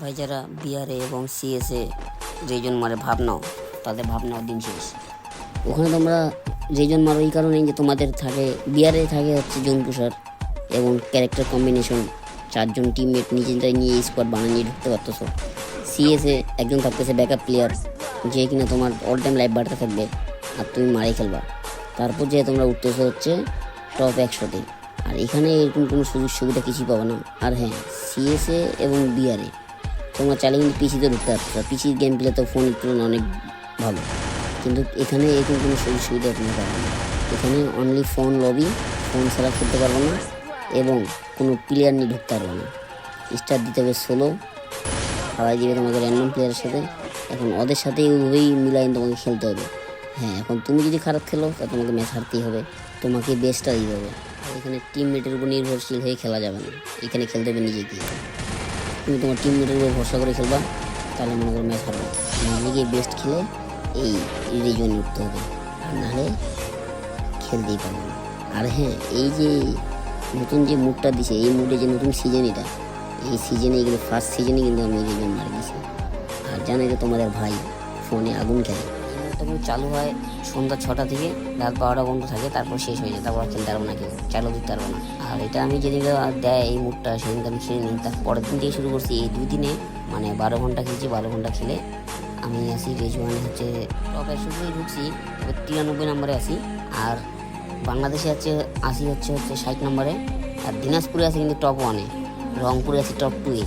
ভাই যারা বিআরএ এবং সিএসএ রেজন মারে ভাব নাও, তাদের ভাব নেওয়ার দিন শেষ। ওখানে তোমরা রেজন মারো এই কারণে যে তোমাদের থাকে বিআরএ থাকে হচ্ছে জোন পুষার এবং ক্যারেক্টার কম্বিনেশন, 4জন টিমমেট নিজেরাই নিয়ে স্কোয়াড বানিয়ে ঢুকতে পারতেছো। সিএসএ একজন থাকতেছে ব্যাকআপ প্লেয়ার, যে কিনা তোমার অল টাইম লাইফ বাড়তে থাকবে আর তুমি মারে খেলবা। তারপর যে তোমরা উঠতেছো হচ্ছে টপ 100-তে। আর এখানে এরকম কোনো সুযোগ সুবিধা কিছুই পাবে না। আর হ্যাঁ, সিএসএ এবং বিআরএ তোমরা চাইলে কিন্তু পিসিতে ঢুকতে পারছো। পিসির গেম প্লে তো ফোনের তুলনায় অনেক ভালো, কিন্তু এখানে এরকম কোনো সুযোগ সুবিধা তুমি পাবে না। এখানে অনলি ফোন লবি, ফোন ছাড়া খেলতে পারবো না এবং কোনো প্লেয়ার নিয়ে ঢুকতে পারবো না। স্টার দিতে হবে সোলো, খাওয়াই দিবে তোমাকে র্যান্ডম প্লেয়ারের সাথে। এখন ওদের সাথে ওইভাবেই মিলাই তোমাকে খেলতে হবে। হ্যাঁ, এখন তুমি যদি খারাপ খেলো তা তোমাকে ম্যাচ হারতেই হবে, তোমাকে বেস্টটা দিতে হবে। এখানে টিমমেটের উপর নির্ভরশীল হয়ে খেলা যাবে না, এখানে খেলতে হবে নিজেকে। তুমি তোমার টিমমেটের উপর ভরসা করে খেলবা, তাহলে মনে করো ম্যাচ হারবে। নিজেকে বেস্ট খেলে এই রিজনে উঠতে হবে, আর নাহলে খেলতেই পারবে না। আর হ্যাঁ, এই যে নতুন যে মুডটা দিছে, এই মুডে যে নতুন সিজন, এটা এই সিজনে এগুলো ফার্স্ট সিজনে কিন্তু আমি রিজন মারি দিয়েছি। আর জানাই যে তোমাদের ভাই ফোনে আগুন খেলে। এই মুডটা কিন্তু চালু হয় সন্ধ্যা 6টা থেকে রাত 12টা পর্যন্ত থাকে, তারপর শেষ হয়ে যায়। তারপর খেলতে পারবো না, কেউ চালু দিতে পারবো না। আর এটা আমি যেদিন দেয় এই মুডটা, সেদিনকে আমি খেলে নিই। তার পরের দিন থেকে শুরু করছি এই 2 দিনে, মানে 12 ঘন্টা খেলছি। 12 ঘন্টা খেলে আমি আসি রেজওয়ানে হচ্ছে টপ 100-তেই ঢুকছি, তবে 93 নম্বরে আসি। আর বাংলাদেশে আসি হচ্ছে 60 নম্বরে। আর দিনাজপুরে আছে কিন্তু টপ 1-এ, রংপুরে আছে টপ 2-এ।